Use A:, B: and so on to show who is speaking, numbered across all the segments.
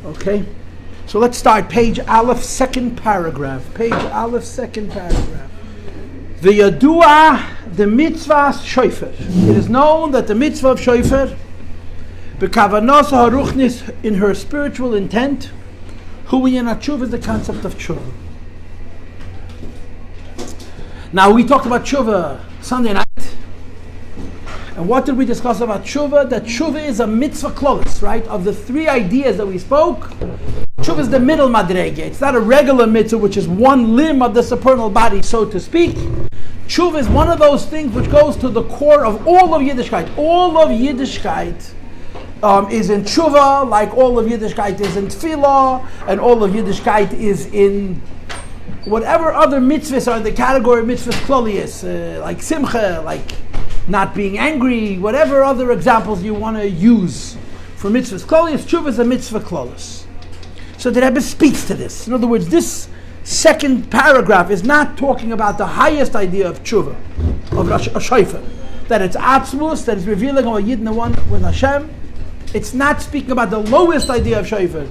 A: Okay, so let's start page Aleph, second paragraph. Page Aleph, second paragraph. V'yadua the mitzvah shofar. It is known that the mitzvah of shofar, b'kavanos haruchnis, in her spiritual intent, hu yena tshuva, is the concept of tshuva. Now we talked about tshuva Sunday night. And what did we discuss about tshuva? That tshuva is a mitzvah klolos, right? Of the three ideas that we spoke, tshuva is the middle madrege. It's not a regular mitzvah, which is one limb of the supernal body, so to speak. Tshuva is one of those things which goes to the core of all of Yiddishkeit. All of Yiddishkeit is in tshuva, like all of Yiddishkeit is in tefillah, and all of Yiddishkeit is in whatever other mitzvahs are in the category of mitzvahs klolius, like simcha, like not being angry, whatever other examples you want to use for mitzvahs klolius. Tshuva is a mitzvah klolius. So the Rebbe speaks to this. In other words, this second paragraph is not talking about the highest idea of tshuva, of a shofar, that it's atzmus, that it's revealing our yid one with Hashem. It's not speaking about the lowest idea of shofar,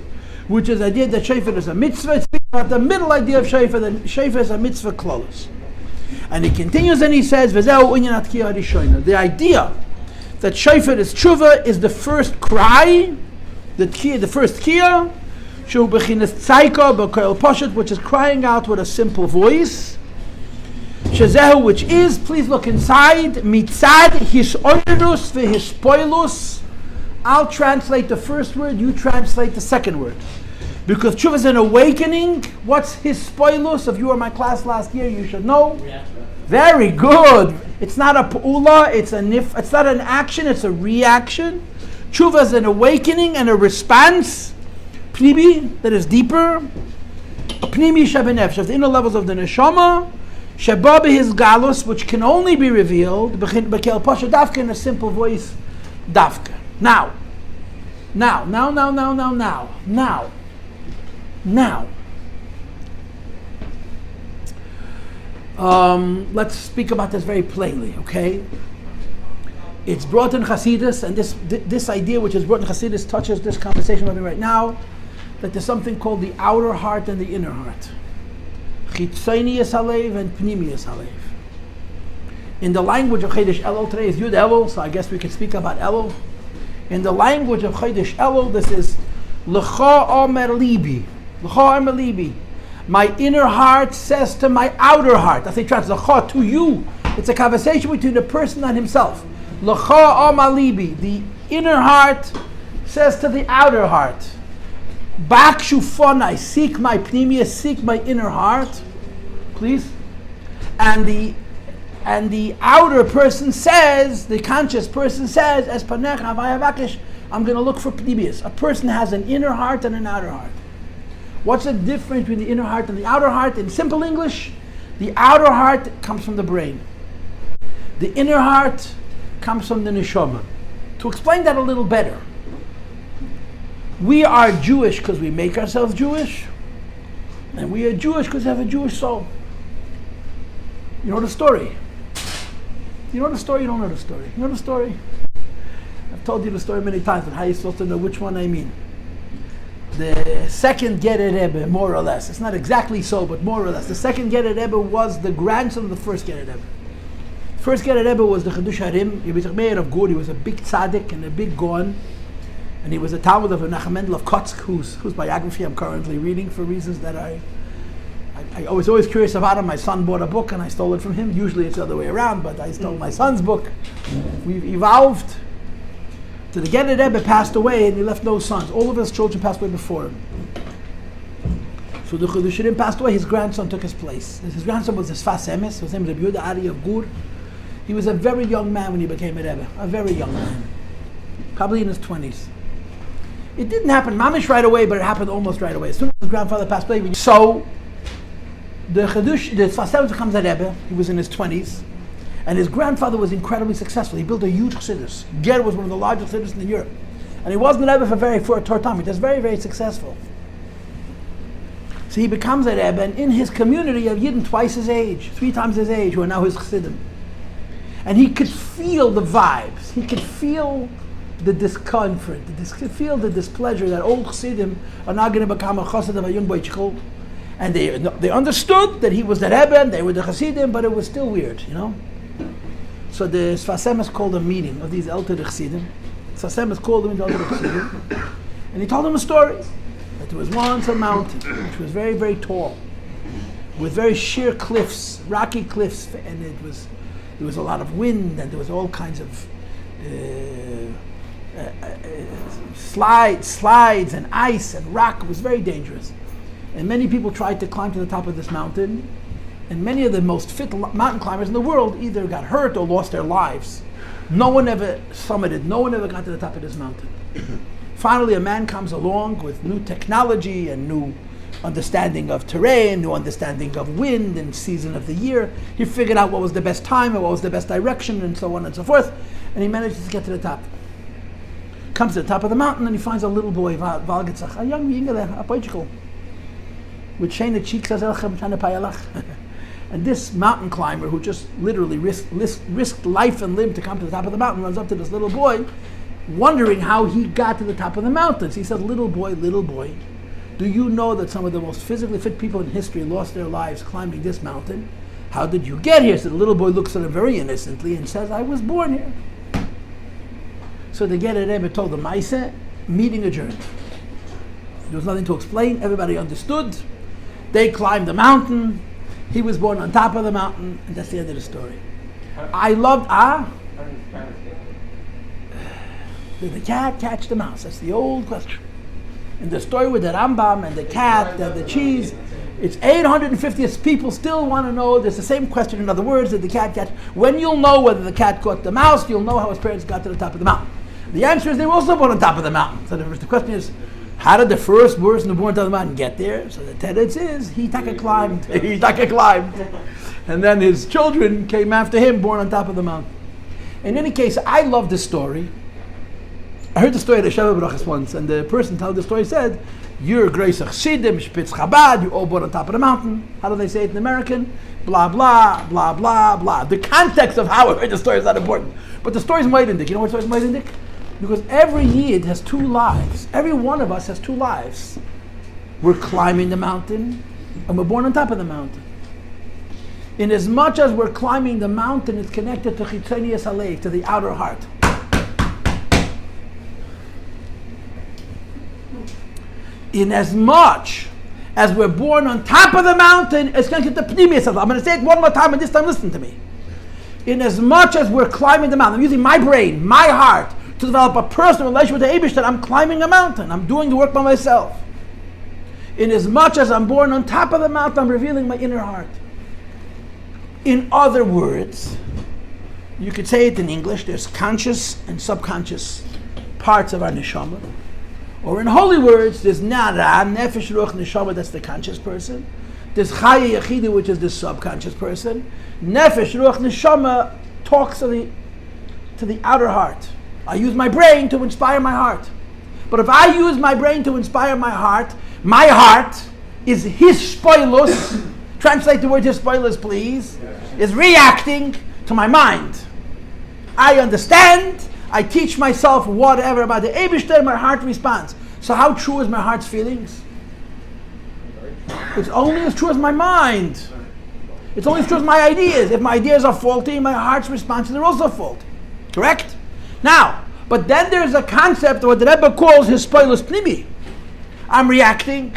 A: which is the idea that shofar is a mitzvah. It's speaking about the middle idea of shofar, that shofar is a mitzvah klolus. And he continues and he says, the idea that shofar is tshuva is the first cry, the first kiyah, which is crying out with a simple voice, which is, please look inside, mitzad hisoirus v'hispoilus. I'll translate the first word, you translate the second word. Because tshuva is an awakening. What's hispoilus? If you were in my class last year, you should know. Very good. It's not a pa'ula, it's not an action, it's a reaction. Tshuva is an awakening and a response. Pnimi, that is deeper. Pnimi shebenefesh, the inner levels of the neshama. Sheba b'his galus, which can only be revealed b'kel pasha dafka, in a simple voice, dafka. Now. Let's speak about this very plainly, okay? It's brought in Hasidus, and this idea which is brought in Hasidus touches this conversation with me right now, that there's something called the outer heart and the inner heart. Chitzonius halev and Pnimius halev. In the language of Chodesh Elul, today is Yud Elul, so I guess we can speak about Elul. In the language of Chodesh Elul, this is L'cha omer libi. L'cha omer libi. My inner heart says to my outer heart. That's the translation. L'cha, to you. It's a conversation between the person and himself. L'cha omer libi. The inner heart says to the outer heart. Bak shufonai. Seek my pnimia, seek my inner heart. Please. And the outer person says, the conscious person says, as panecha avayavakish, I'm going to look for pnimius. A person has an inner heart and an outer heart. What's the difference between the inner heart and the outer heart? In simple English, the outer heart comes from the brain. The inner heart comes from the neshama. To explain that a little better, we are Jewish because we make ourselves Jewish, and we are Jewish because we have a Jewish soul. You know the story. You know the story, you don't know the story. You know the story? I've told you the story many times, but how are you supposed to know which one I mean? The second Gerer Rebbe, more or less. It's not exactly so, but more or less. The second Gerer Rebbe was the grandson of the first Gerer Rebbe. First Gerer Rebbe was the Chedush Harim. He was a mayor of Gur. He was a big tzaddik and a big goan. And he was a Talmud of Menachem Mendel of Kotsk, whose biography I'm currently reading for reasons that I was always curious about him. My son bought a book and I stole it from him. Usually it's the other way around, but I stole my son's book. We've evolved. So the Gerer Rebbe passed away and he left no sons. All of his children passed away before him. So the Chedush Harim passed away, his grandson took his place. His grandson was his Sfas Emes, his name was Rabbi Ari of Gur. He was a very young man when he became a Rebbe. A very young man. Probably in his 20s. It didn't happen mamish right away, but it happened almost right away. As soon as his grandfather passed away, so the Sfas Emes becomes a Rebbe. He was in his 20s. And his grandfather was incredibly successful. He built a huge chassidus. Ger was one of the largest chassidus in Europe. And he wasn't a Rebbe for a short time. He was very, very successful. So he becomes a Rebbe, and in his community of Yidden twice his age, 3 times his age, who are now his chassidim. And he could feel the vibes. He could feel the discomfort, feel the displeasure that old Chassidim are not going to become a chassid of a young boy child. And they understood that he was the Rebbe and they were the Chassidim, but it was still weird, you know. So the Sfas Emes called a meeting of these Elter Chassidim. Sfas Emes called them into Elter Chassidim, and he told them a story that there was once a mountain which was very, very tall, with very sheer cliffs, rocky cliffs, and there was a lot of wind, and there was all kinds of slides and ice and rock. It was very dangerous. And many people tried to climb to the top of this mountain, and many of the most fit mountain climbers in the world either got hurt or lost their lives. No one ever summited, no one ever got to the top of this mountain. Finally, a man comes along with new technology and new understanding of terrain, new understanding of wind and season of the year. He figured out what was the best time and what was the best direction and so on and so forth, and he manages to get to the top. Comes to the top of the mountain and he finds a little boy, a young yingele, a poichkel, with shane cheeks as elchem shane payalach. And this mountain climber, who just literally risked life and limb to come to the top of the mountain, runs up to this little boy, wondering how he got to the top of the mountains. He said, little boy, do you know that some of the most physically fit people in history lost their lives climbing this mountain? How did you get here? So the little boy looks at him very innocently and says, I was born here. So the Ger Rebbe told the Maise, meeting adjourned. There was nothing to explain, everybody understood. They climbed the mountain, he was born on top of the mountain, and that's the end of the story. Did the cat catch the mouse? That's the old question. And the story with the Rambam and the cat and the cheese, it's 850 people still want to know. There's the same question, in other words, did the cat catch? When you'll know whether the cat caught the mouse, you'll know how his parents got to the top of the mountain. The answer is they were also born on top of the mountain. So the question is, how did the first person who born on top of the mountain get there? So the teretz is, he climbed. And then his children came after him, born on top of the mountain. In any case, I love this story. I heard the story of the Shel Brachas once, and the person telling the story said, you're Greis Chassidim, Spitz Chabad, you're all born on top of the mountain. How do they say it in American? Blah, blah, blah, blah, blah. The context of how I heard the story is not important. But the story is Meidendik. You know what the story is Meidendik? Because every Yid has two lives. Every one of us has two lives. We're climbing the mountain, and we're born on top of the mountain. In as much as we're climbing the mountain, it's connected to Chitzonius Alev, to the outer heart. In as much as we're born on top of the mountain, it's connected to Pnimius Alev. I'm going to say it one more time, and this time listen to me. In as much as we're climbing the mountain, I'm using my brain, my heart, to develop a personal relationship with the Eibishter, I'm climbing a mountain. I'm doing the work by myself. In as much as I'm born on top of the mountain, I'm revealing my inner heart. In other words, you could say it in English, there's conscious and subconscious parts of our neshama. Or in holy words, there's nara, nefesh, ruach, neshama, that's the conscious person. There's chaya yechida, which is the subconscious person. Nefesh, ruach, neshama talks to the outer heart. I use my brain to inspire my heart. But if I use my brain to inspire my heart is his spoilus. Translate the word his spoilus, please. Is reacting to my mind. I understand. I teach myself whatever about the Eibishter, my heart responds. So how true is my heart's feelings? It's only as true as my mind. It's only as true as my ideas. If my ideas are faulty, my heart's responses are also faulty. Correct? Now, but then there's a concept of what the Rebbe calls his spoilus pnimi. I'm reacting,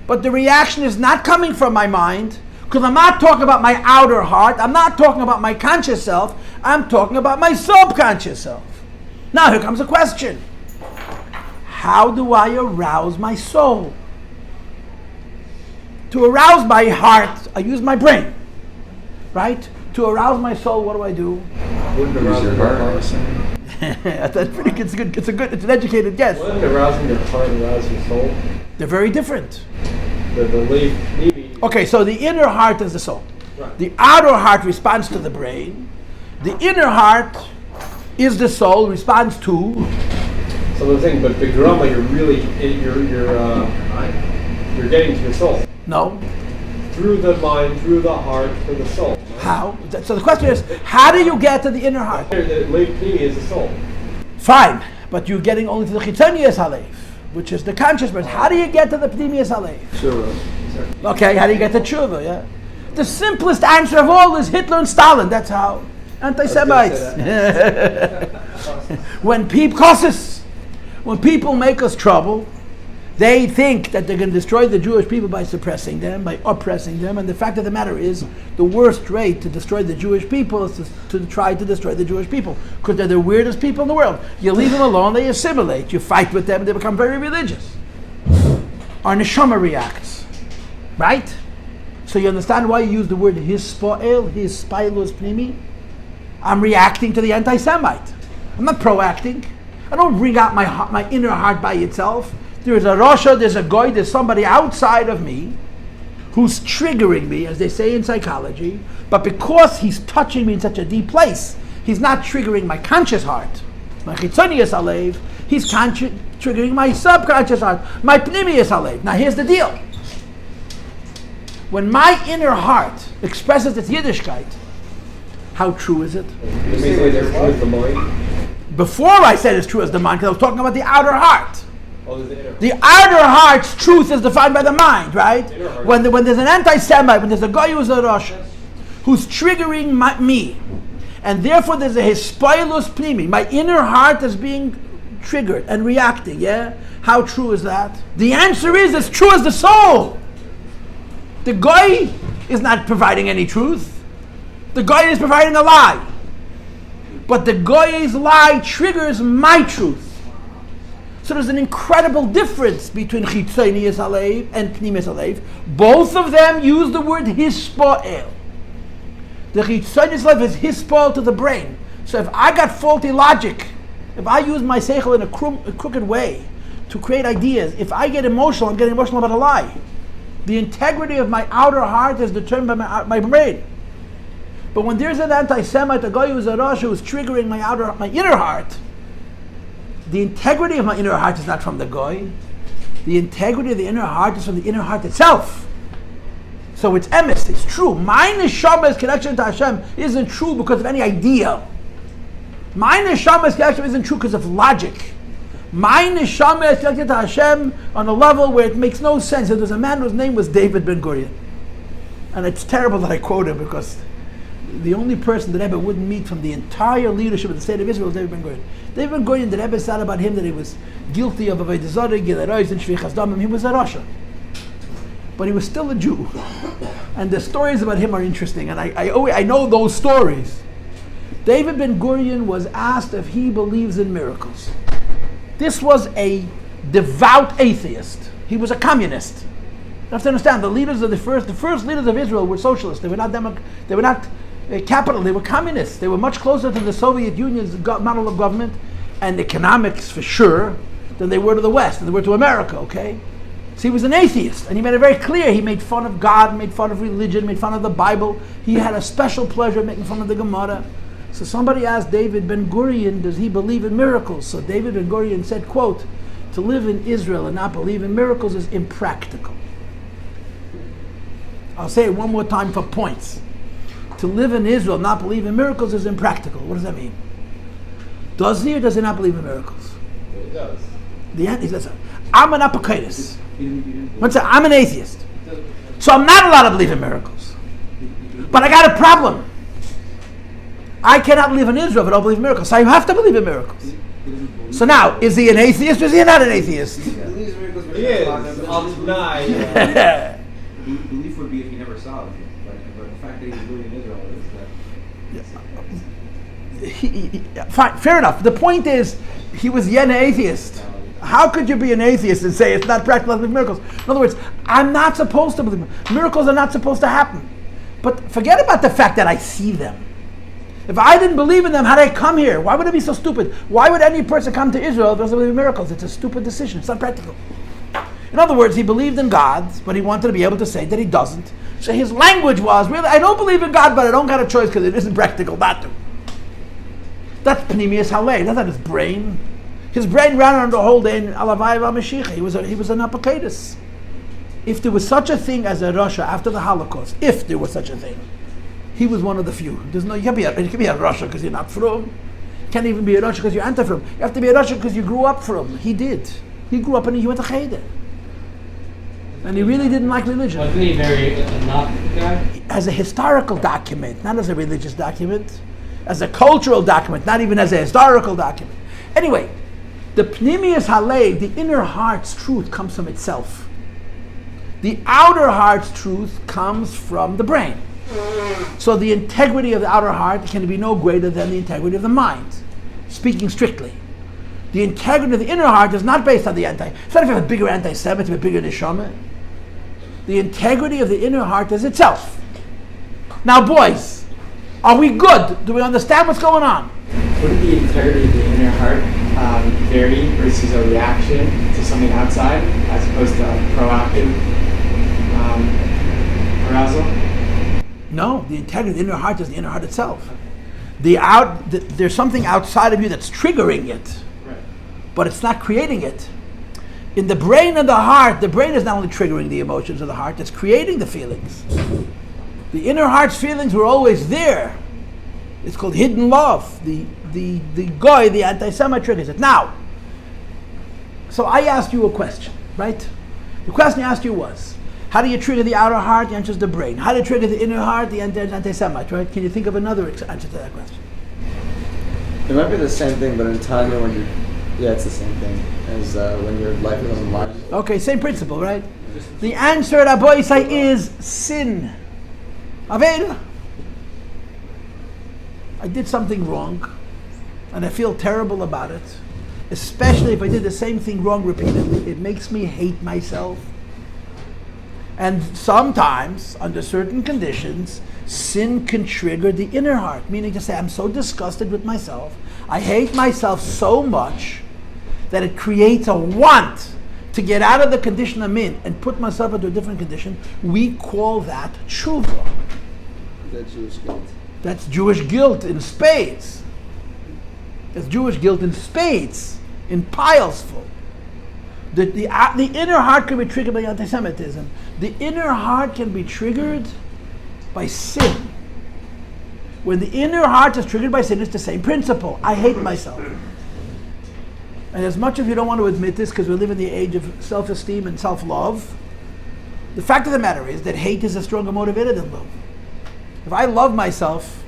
A: but the reaction is not coming from my mind, because I'm not talking about my outer heart, I'm not talking about my conscious self, I'm talking about my subconscious self. Now here comes a question. How do I arouse my soul? To arouse my heart, I use my brain, right? To arouse my soul, what do I do?
B: Wouldn't arouse your heart?
A: That's pretty good. It's an educated guess.
B: Wouldn't arousing your heart arouse your soul?
A: They're very different.
B: The belief.
A: Okay, so the inner heart is the soul.
B: Right.
A: The outer heart responds to the brain. The inner heart is the soul, responds to.
B: So the thing, but the grama, you're getting to your soul.
A: No.
B: Through the mind, through the heart, through the soul. Right?
A: How? So the question is, how do you get to the inner heart?
B: The Lev Pnimi is the soul.
A: Fine, but you're getting only to the Chitzonius Halev, which is the consciousness. How do you get to the Pnimius Halev?
B: Tshuva.
A: Okay, how do you get to tshuva? Yeah, the simplest answer of all is Hitler and Stalin. That's how. Anti-Semites. When people make us trouble, they think that they're going to destroy the Jewish people by suppressing them, by oppressing them. And the fact of the matter is, the worst way to destroy the Jewish people is to try to destroy the Jewish people, because they're the weirdest people in the world. You leave them alone, they assimilate. You fight with them, they become very religious. Our neshama reacts, right? So you understand why you use the word hispoel, hispilus pnimi? I'm reacting to the anti-Semite. I'm not proacting. I don't bring out my inner heart by itself. There's a Rosh, there's a Goy, there's somebody outside of me who's triggering me, as they say in psychology, but because he's touching me in such a deep place, he's not triggering my conscious heart, my chitzonius alev, he's triggering my subconscious heart, my pnimius alev. Now here's the deal. When my inner heart expresses its Yiddishkeit, how true is it?
B: You mean like it's true as the mind?
A: Before I said it's true as the mind, because I was talking about the outer heart.
B: Oh, there's the inner.
A: The outer heart's truth is defined by the mind, right? When there's an anti-Semite, when there's a guy who's a Rosh, who's triggering me, and therefore there's a hispoilus pnimi, my inner heart is being triggered and reacting, yeah? How true is that? The answer is it's true as the soul. The guy is not providing any truth. The guy is providing a lie. But the guy's lie triggers my truth. So there's an incredible difference between chitzonius alev and pnimius alev. Both of them use the word hispoel. The chitzonius alev is hispoel to the brain. So if I got faulty logic, if I use my seichel in a crooked way to create ideas, if I get emotional, I'm getting emotional about a lie. The integrity of my outer heart is determined by my brain. But when there's an anti-Semite, a guy who's a Rosh who's triggering my inner heart, the integrity of my inner heart is not from the guy. The integrity of the inner heart is from the inner heart itself. So it's emes, it's true. My neshama's connection to Hashem isn't true because of any idea. My neshama's connection isn't true because of logic. My neshama is connected to Hashem on a level where it makes no sense. There was a man whose name was David Ben Gurion. And it's terrible that I quote him because the only person that Rebbe wouldn't meet from the entire leadership of the state of Israel was David Ben Gurion. David Ben Gurion, the Rebbe said about him that he was guilty of Avodah Zarah, Gilei Rosh, and Shvichas Damim. He was a Rosh. But he was still a Jew. And the stories about him are interesting, and I know those stories. David Ben Gurion was asked if he believes in miracles. This was a devout atheist. He was a communist. You have to understand, the leaders of the first leaders of Israel were socialists. They were not capital. They were communists. They were much closer to the Soviet Union's model of government and economics, for sure, than they were to the West, than they were to America. Okay, so he was an atheist, and he made it very clear. He made fun of God, made fun of religion, made fun of the Bible. He had a special pleasure of making fun of the Gemara. So somebody asked David Ben Gurion, does he believe in miracles? So David Ben Gurion said, quote, "To live in Israel and not believe in miracles is impractical." I'll say it one more time for points. To live in Israel and not believe in miracles is impractical. What does that mean? Does he or does he not believe in miracles?
B: It does.
A: The answer is, I'm an apokaitis. I'm an atheist. So I'm not allowed to believe in miracles. But I got a problem. I cannot live in Israel if I don't believe in miracles. So I have to believe in miracles. So now, is he an atheist or is he not an atheist?
B: He is. I'll deny.
C: Belief would be if he never saw it. But the fact that he's living in Israel is that.
A: Fine, fair enough. The point is, he was an atheist. How could you be an atheist and say it's not practical to believe miracles? In other words, I'm not supposed to believe miracles are not supposed to happen. But forget about the fact that I see them. If I didn't believe in them, how did I come here? Why would it be so stupid? Why would any person come to Israel if doesn't believe in miracles? It's a stupid decision. It's not practical. In other words, he believed in God, but he wanted to be able to say that he doesn't. So his language was, really, I don't believe in God, but I don't got a choice because it isn't practical not to. That's Pnimius Halei. That's not his brain. His brain ran around the whole day in Alavai Mashiach. He was an apokaitis. If there was such a thing as a Rosh after the Holocaust, if there was such a thing, He was one of the few. You can be a Rosh because you're not from. You can't even be a Rosh because you're anti-from. You have to be a Rosh because you grew up from. He did. He grew up and he went to Cheder. And he really didn't like religion.
D: Wasn't he very not guy?
A: As a historical document, not as a religious document, as a cultural document, not even as a historical document. Anyway, the Pnimius Halev, the inner heart's truth, comes from itself. The outer heart's truth comes from the brain. So the integrity of the outer heart can be no greater than the integrity of the mind, speaking strictly. The integrity of the inner heart is not based on the it's not if you have a bigger anti-Semitic, a bigger neshama. The integrity of the inner heart is itself. Now, boys, are we good? Do we understand what's going on?
E: Wouldn't the integrity of the inner heart vary versus a reaction to something outside as opposed to proactive arousal?
A: No, the integrity of the inner heart is the inner heart itself. There's something outside of you that's triggering it,
E: Right.
A: but it's not creating it. In the brain and the heart, the brain is not only triggering the emotions of the heart, it's creating the feelings. The inner heart's feelings were always there. It's called hidden love. The guy, the anti-Semite triggers it. Now, so I asked you a question, right? The question I asked you was, how do you trigger the outer heart? The answer is the brain. How do you trigger the inner heart? The anti-Semite, right? Can you think of another answer to that question?
F: It might be the same thing, but in Tanya, when you're, it's the same thing as when your life is on the line.
A: Okay, same principle, right? The answer, Rabbi say, is sin. Aveda. I did something wrong, and I feel terrible about it. Especially if I did the same thing wrong repeatedly. It makes me hate myself. And sometimes, under certain conditions, sin can trigger the inner heart, meaning to say, I'm so disgusted with myself, I hate myself so much that it creates a want to get out of the condition I'm in and put myself into a different condition. We call that tshuva.
F: That's Jewish guilt.
A: That's Jewish guilt in spades. That's Jewish guilt in spades, in piles full. The inner heart can be triggered by anti-Semitism. The inner heart can be triggered by sin. When the inner heart is triggered by sin, it's the same principle. I hate myself. And as much as you don't want to admit this, because we live in the age of self-esteem and self-love, the fact of the matter is that hate is a stronger motivator than love. If I love myself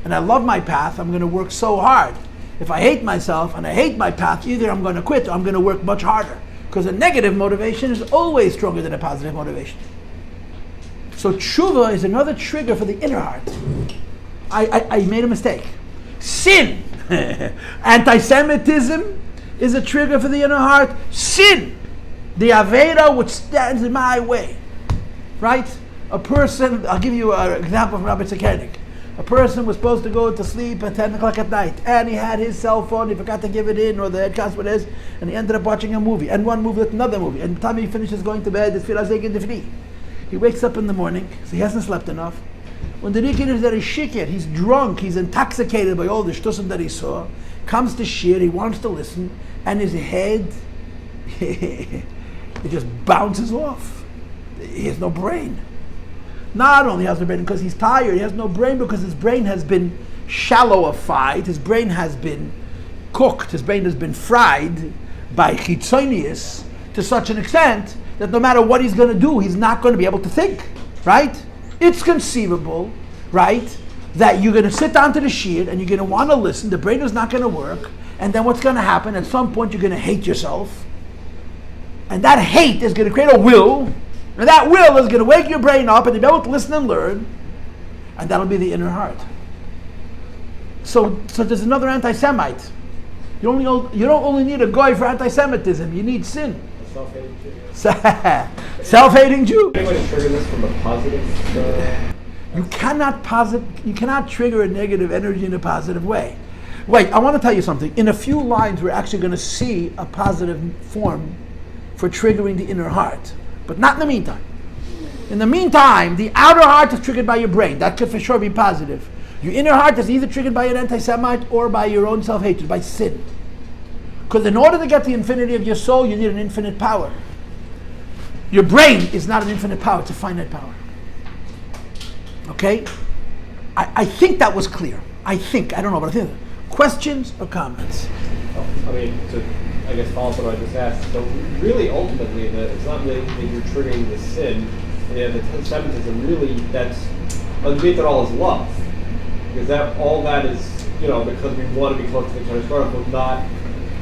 A: and I love my path, I'm going to work so hard. If I hate myself and I hate my path, either I'm going to quit or I'm going to work much harder. Because a negative motivation is always stronger than a positive motivation. So tshuva is another trigger for the inner heart. I made a mistake. Sin. Anti-Semitism is a trigger for the inner heart. Sin. The Aveda which stands in my way. Right? A person, I'll give you an example from Rabbi Tzakanik. A person was supposed to go to sleep at 10 o'clock at night, and he had his cell phone, he forgot to give it in, or the headcast what it is, and he ended up watching a movie, and one movie with another movie, and by the time he finishes going to bed, he wakes up in the morning, so he hasn't slept enough. When the Rikin is that he's shikir, he's drunk, he's intoxicated by all the shtusim that he saw, comes to shir, he wants to listen, and his head, it just bounces off. He has no brain. Not only has no brain because he's tired, he has no brain because his brain has been shallowified, his brain has been cooked, his brain has been fried by chitzonius to such an extent that no matter what he's going to do, he's not going to be able to think, right? It's conceivable, right, that you're going to sit down to the shir and you're going to want to listen, the brain is not going to work, and then what's going to happen, at some point you're going to hate yourself, and that hate is going to create a will. And that will is going to wake your brain up and you'll be able to listen and learn. And that'll be the inner heart. So there's another anti-Semite. You don't only need a guy for anti-Semitism. You need sin.
B: Self-hating Jew.
A: Self-hating Jew.
B: Anyone trigger this from a positive?
A: You cannot trigger a negative energy in a positive way. Wait, I want to tell you something. In a few lines, we're actually going to see a positive form for triggering the inner heart. But not in the meantime. In the meantime, the outer heart is triggered by your brain. That could for sure be positive. Your inner heart is either triggered by an anti-Semite or by your own self-hatred, by sin. Because in order to get the infinity of your soul, you need an infinite power. Your brain is not an infinite power, it's a finite power. Okay? I think that was clear. I don't know, but I think. Questions or comments?
B: I mean, to I guess follow up what I just asked. So really, ultimately, it's not really that you're triggering the sin. The anti-Semitism really, that's underneath it all is love, because all that is, because we want to be close to the Torah Baruch, not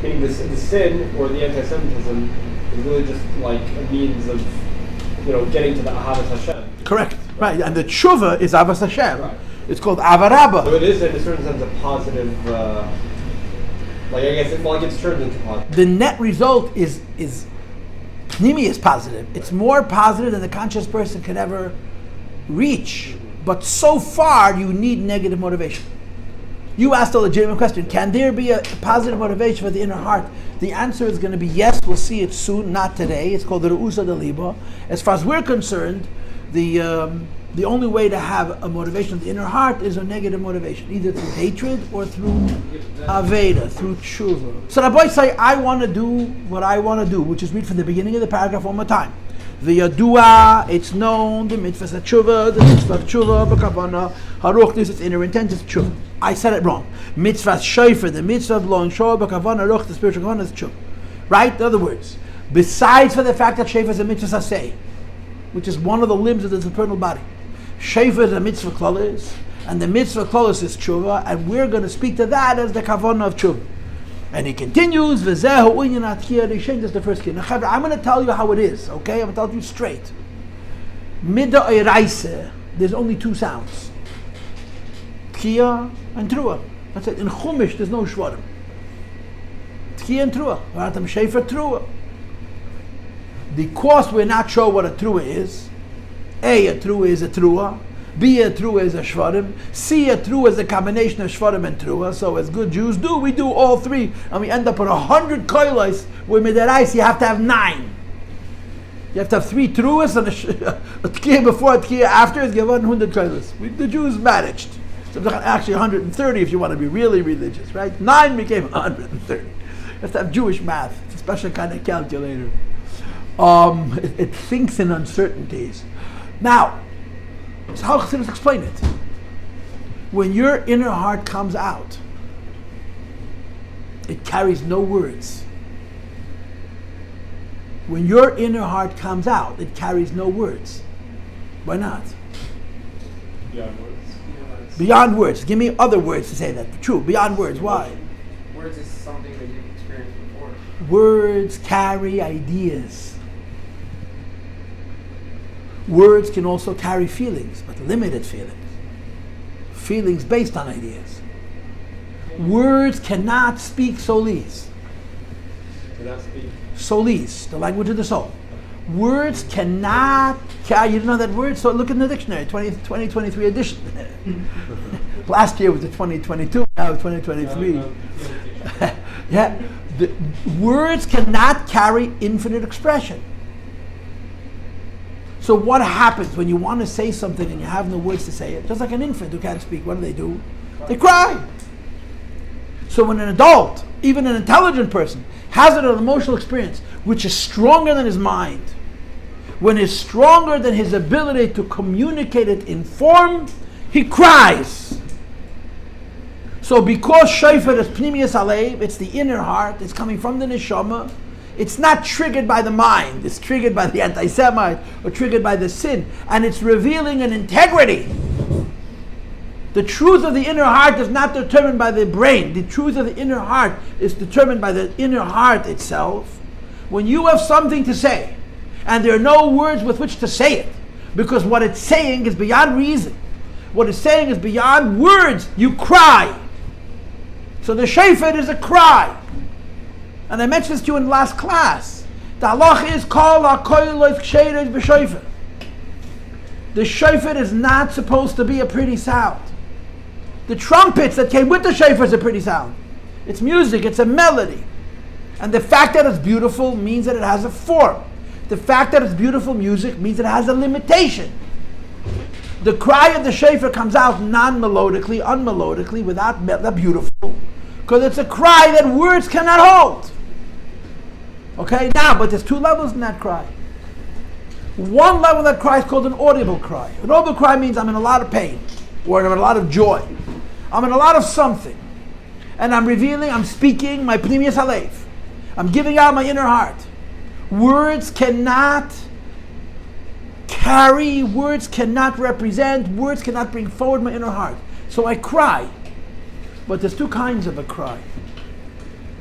B: meaning the sin or the anti-Semitism is really just like a means of getting to the Ahavas Hashem.
A: Correct. Right, and the tshuva is Ahavas Hashem.
B: Right.
A: It's called Avarabba.
B: So it is, in a certain sense, a positive. I guess it gets turned into positive.
A: The net result is Pnimi is positive. It's more positive than the conscious person can ever reach. But so far, you need negative motivation. You asked a legitimate question. Can there be a positive motivation for the inner heart? The answer is going to be yes. We'll see it soon, not today. It's called the Re'usa de Liba. As far as we're concerned, the only way to have a motivation of the inner heart is a negative motivation, either through hatred or through Aveda, through tshuva. So Rabbi say, I want to do what I want to do, which is read from the beginning of the paragraph one more time. The Yadua, it's known, the mitzvah is tshuva, the mitzvah of tshuva, b'kavana, haruchnis, its inner intent is tshuva. I said it wrong. Mitzvah shayfer, the mitzvah of blowing shor, b'kavana, haruch, the spiritual kavana is tshuva. Right? In other words, besides for the fact that shayfer is a mitzvah saseh, which is one of the limbs of the supernal body. Shayfer is a mitzvah klolis, and the mitzvah klolis is tshuva, and we're going to speak to that as the kavanah of tshuva. And he continues, V'zehu unyan atkiya rishen, that's the first kid. Now, I'm going to tell you how it is, okay? I'm going to tell you straight. Mida oiraise, there's only two sounds. Tkiya and trua. That's it. In Chumash, there's no shvarim. Tkiya and trua. V'atam shayfer trua. Because we're not sure what a trua is, A trua is a trua, B a trua is a shvarim, C a trua is a combination of shvarim and trua. So as good Jews do, we do all three, and we end up with 100 koilos. With midarais, you have to have 9. You have to have 3 truas and a tkiya before, a tkiya after. Is given 100 koilos. The Jews managed. So actually 130 if you want to be really religious, right? 9 became 130. You have to have Jewish math. It's a special kind of calculator. It thinks in uncertainties. Now, so how Chassidus explain it? When your inner heart comes out, it carries no words. When your inner heart comes out, it carries no words. Why not?
B: Beyond words.
A: Beyond words. Give me other words to say that. True, beyond words. Why?
E: Words is something that you've experienced before.
A: Words carry ideas. Words can also carry feelings, but limited feelings. Feelings based on ideas. Words cannot speak solis.
B: Cannot speak.
A: Solis, the language of the soul. Words cannot carry, you didn't know that word? So look in the dictionary, 2023 edition. Last year was the 2022, now it's 2023. Yeah, words cannot carry infinite expression. So what happens when you want to say something and you have no words to say it? Just like an infant who can't speak, what do? They cry. So when an adult, even an intelligent person, has an emotional experience which is stronger than his mind, when it's stronger than his ability to communicate it in form, he cries. So because shayfer is pnimiyas alev, it's the inner heart, it's coming from the neshama, it's not triggered by the mind, it's triggered by the anti-Semite or triggered by the sin, and it's revealing an integrity. The truth of the inner heart is not determined by the brain. The truth of the inner heart is determined by the inner heart itself. When you have something to say, and there are no words with which to say it, because what it's saying is beyond reason, what it's saying is beyond words, you cry. So the shayfer is a cry. And I mentioned this to you in the last class. The halacha is kol hakoylos ksheres b'shayfer. The shayfer is not supposed to be a pretty sound. The trumpets that came with the shayfer is a pretty sound. It's music, it's a melody. And the fact that it's beautiful means that it has a form. The fact that it's beautiful music means it has a limitation. The cry of the shayfer comes out non-melodically, unmelodically, without beautiful, because it's a cry that words cannot hold. Okay, now, but there's 2 levels in that cry. One level of that cry is called an audible cry. An audible cry means I'm in a lot of pain. or I'm in a lot of joy. I'm in a lot of something. And I'm speaking my Pnimius Halev. I'm giving out my inner heart. Words cannot carry, words cannot represent, words cannot bring forward my inner heart. So I cry. But there's two kinds of a cry.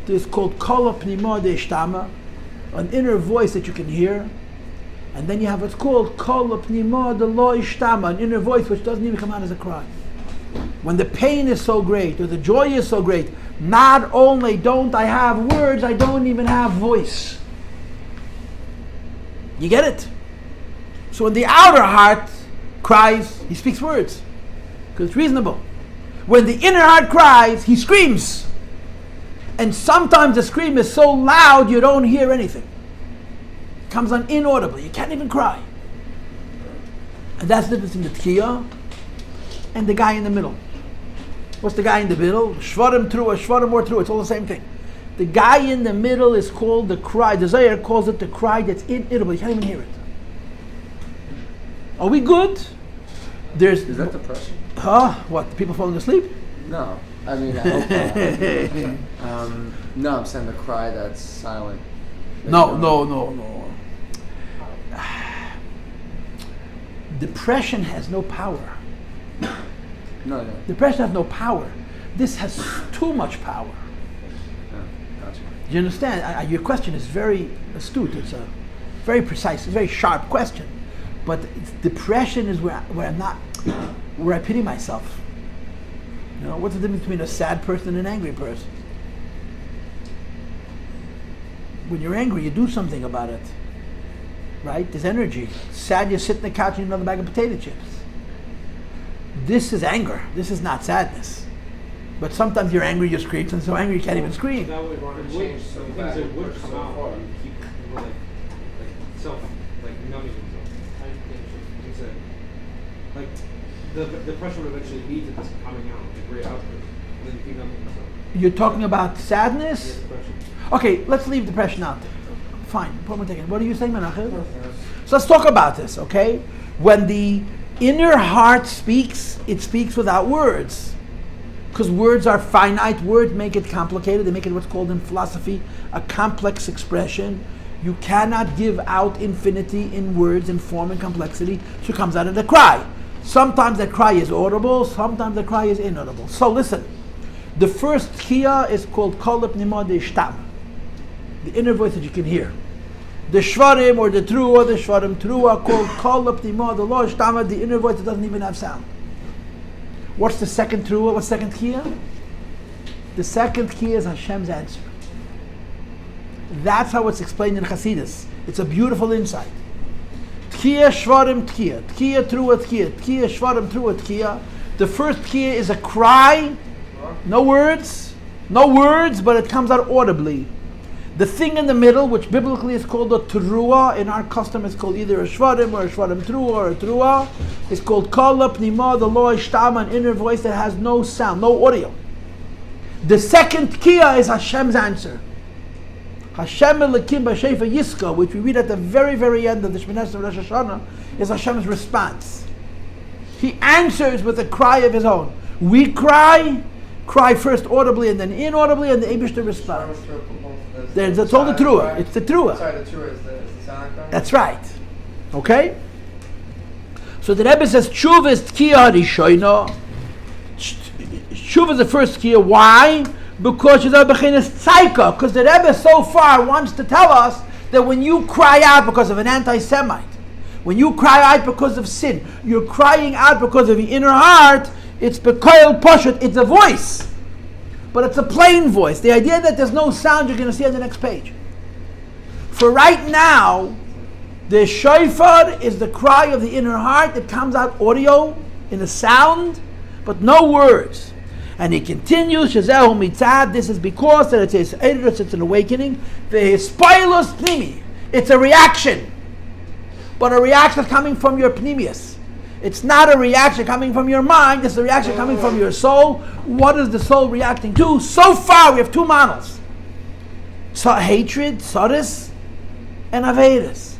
A: There's called Kol Pnimo Deishtama, an inner voice that you can hear. And then you have what's called Kol Pnimo De Lo Ishtama, an inner voice which doesn't even come out as a cry. When the pain is so great, or the joy is so great, not only don't I have words, I don't even have voice. You get it? So when the outer heart cries, he speaks words, because it's reasonable. When the inner heart cries, he screams. And sometimes the scream is so loud you don't hear anything. It comes on inaudibly. You can't even cry. And that's the difference in the Tkiya and the guy in the middle. What's the guy in the middle? Shvarim Trua, Shvarim or Trua. It's all the same thing. The guy in the middle is called the cry. The Zohar calls it the cry that's inaudible. You can't even hear it. Are we good?
F: Is that depression?
A: What? People falling asleep?
F: No. I mean, I hope not. No, I'm saying the cry that's silent.
A: No. Depression has no power.
F: No.
A: Depression has no power. This has too much power.
F: Yeah, gotcha.
A: Do you understand? Your question is very astute. It's a very precise, very sharp question. But depression is where I pity myself. You know, what's the difference between a sad person and an angry person? When you're angry, you do something about it. Right? There's energy. Sad, you sit in the couch and eat another bag of potato chips. This is anger. This is not sadness. But sometimes you're angry, you scream, and so angry you can't even scream.
D: That would change so fast. Things that would come out, you keep numbing yourself. Things that, like, the depression would eventually lead to this coming out, the great output, and then you keep numbing yourself.
A: You're talking about sadness?
D: Yeah, depression.
A: Okay, let's leave depression out. Fine. What are you saying, Menachem? So let's talk about this, okay? When the inner heart speaks, it speaks without words. Because words are finite. Words make it complicated. They make it what's called in philosophy a complex expression. You cannot give out infinity in words, in form and complexity, so it comes out of the cry. Sometimes the cry is audible, sometimes the cry is inaudible. So listen, the first tkiya is called Kol Pnimo Deishtam, the inner voice that you can hear. The shvarim or the shvarim trua called Kol Pnimo De Lo Ishtama, the inner voice that doesn't even have sound. What's the second trua? What's the second tkiya? The second tkiya is Hashem's answer. That's how it's explained in Chassidus. It's a beautiful insight. Tkiya, shvarim, tkiya. Tkiya, trua, tkiya. Tkiya, shvarim, trua, tkiya. The first tkiya is a cry. No words, but it comes out audibly. The thing in the middle, which biblically is called a trua, in our custom is called either a shvarim or a shvarim trua or a trua, is called Kol Pnimo De Lo Ishtama, an inner voice that has no sound, no audio. The second tkiya is Hashem's answer. Hashem Elokim B'Shefa Yiska, which we read at the very, very end of the Shemoneh Esrei of Rosh Hashana, is Hashem's response. He answers with a cry of his own. We cry first audibly and then inaudibly, and the Eibishter responds. That's all the trua. It's the trua.
F: Sorry, the trua is the sound cry?
A: That's right. Okay? So the Rebbe says, Tshuva is tkiya rishono. Tshuva is the first tkiya. Why? Because the Rebbe so far wants to tell us that when you cry out because of an anti-Semite, when you cry out because of sin, you're crying out because of your inner heart, it's bekoil poshut, it's a voice. But it's a plain voice. The idea that there's no sound you're going to see on the next page. For right now, the shofar is the cry of the inner heart. It comes out audio in a sound, but no words. And he continues, Shazehu mitzad, this is because that it is Eidus, it's an awakening. Ve'hispilus pnimi, it's a reaction. But a reaction coming from your pnimius. It's not a reaction coming from your mind, it's a reaction coming from your soul. What is the soul reacting to? So far we have two models. So hatred, sadis, and avedas.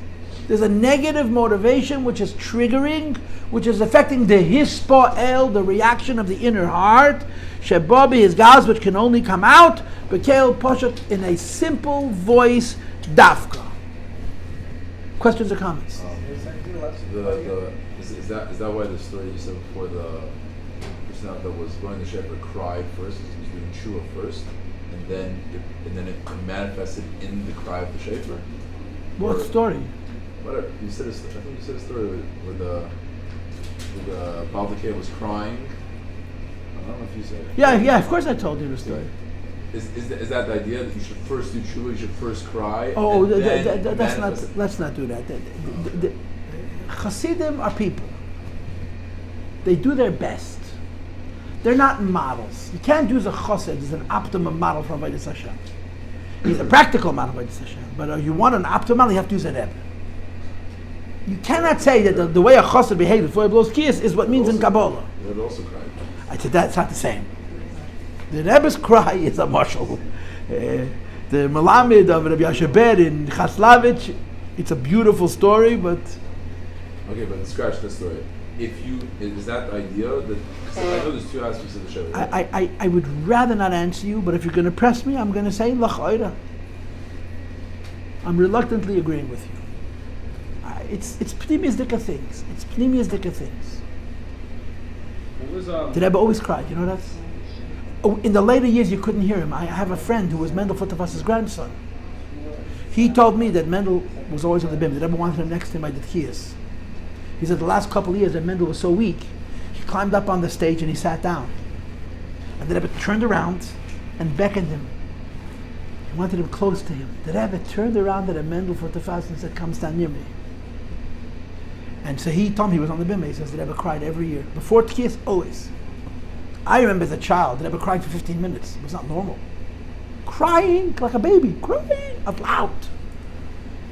A: There's a negative motivation which is triggering, which is affecting the hispa'el, the reaction of the inner heart. Shebobi is gas, which can only come out, bekel poshet, in a simple voice, dafka. Questions or comments?
G: Is that why the story you said before, the person that was going to shepherd cried first, he was doing tshuva first, and then it manifested in the cry of the shepherd?
A: What story?
G: Whatever. I think you said a story where the Paltiel was crying. I don't know if you said it.
A: Yeah, of course I told you the story.
G: Is that the idea that you should first do tshuva, you should first cry?
A: Oh,
G: and then
A: that's not.
G: manifest it?
A: Let's not do that. The Hasidim are people. They do their best. They're not models. You can't use a chassid as an optimum model for Avodas Hashem. He's a practical model for Avodas Hashem. But if you want an optimum model, you have to use a Rebbe. You cannot say that the way a chassid behaves before he blows kiyas is what means in Kabbalah.
G: Rebbe also cried.
A: I said that's not the same. The Rebbe's cry is a marshal. The Melamed of Rabbi Yashaber in Chaslavich, it's a beautiful story, but
G: Okay, but scratch the story. Is that the idea that, I know there's two aspects of the show.
A: I would rather not answer you, but if you're going to press me, I'm going to say l'chayra. I'm reluctantly agreeing with you. It's pnimius dika things. It's pnimius dika things. The Rebbe always cried. You know that? Oh, in the later years, you couldn't hear him. I have a friend who was Mendel Futafas's grandson. He told me that Mendel was always on the bim. The Rebbe wanted him next to him by the Tchias. He said the last couple of years that Mendel was so weak, he climbed up on the stage and he sat down. And the Rebbe turned around and beckoned him. He wanted him close to him. The Rebbe turned around at a Mendel Futafas and said, "Come stand near me." And so he told me, he was on the bim. He says the Rebbe cried every year. Before Tchias, always. I remember as a child, the Rebbe cried for 15 minutes. It was not normal. Crying like a baby, crying out loud.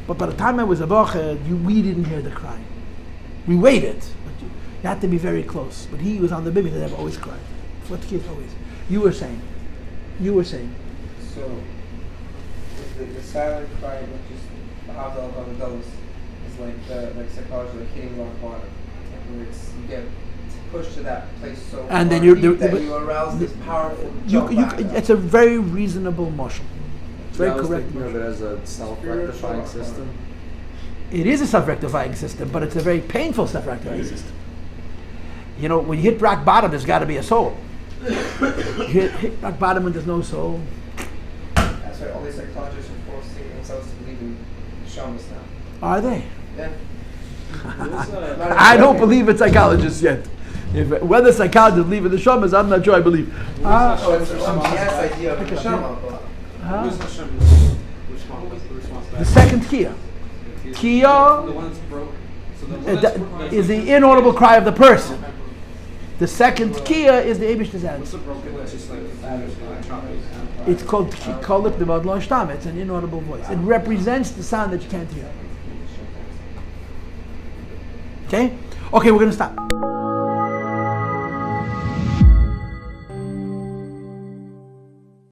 A: But by the time I was a bocher, we didn't hear the crying. We waited, but you had to be very close. But he was on the baby, the Rebbe always cried. For Tchias, always. You were saying.
H: So, is the silent cry, which is the Havdal of the Dose, is like psychology, like hitting rock bottom. Like when you get pushed to that place so
A: and
H: far
A: then you
H: arouse this powerful jump back.
A: It's a very reasonable motion. It's very
F: I was
A: correct.
F: thinking of it as a self-rectifying system.
A: It is a self-rectifying system, but it's a very painful self-rectifying system. You know, when you hit rock bottom, there's got to be a soul. You hit rock bottom when there's no soul.
H: That's why all these psychologists are forcing themselves to believe in shamas now.
A: Are they?
H: Yeah.
A: I don't believe in psychologists yet. Whether psychologists believe in the shamas, I'm not sure I believe.
H: It's a yes idea of the shama.
A: The second kia. Kia
D: The one that's broke. So the one
A: is the inaudible cry of the person. The second kia is the Eibishter's answer.
D: broken? It's just like chopping.
A: It's called Pshikolik Devad Lo Shtam. It's an inaudible voice. It represents the sound that you can't hear. Okay? Okay, we're going to stop.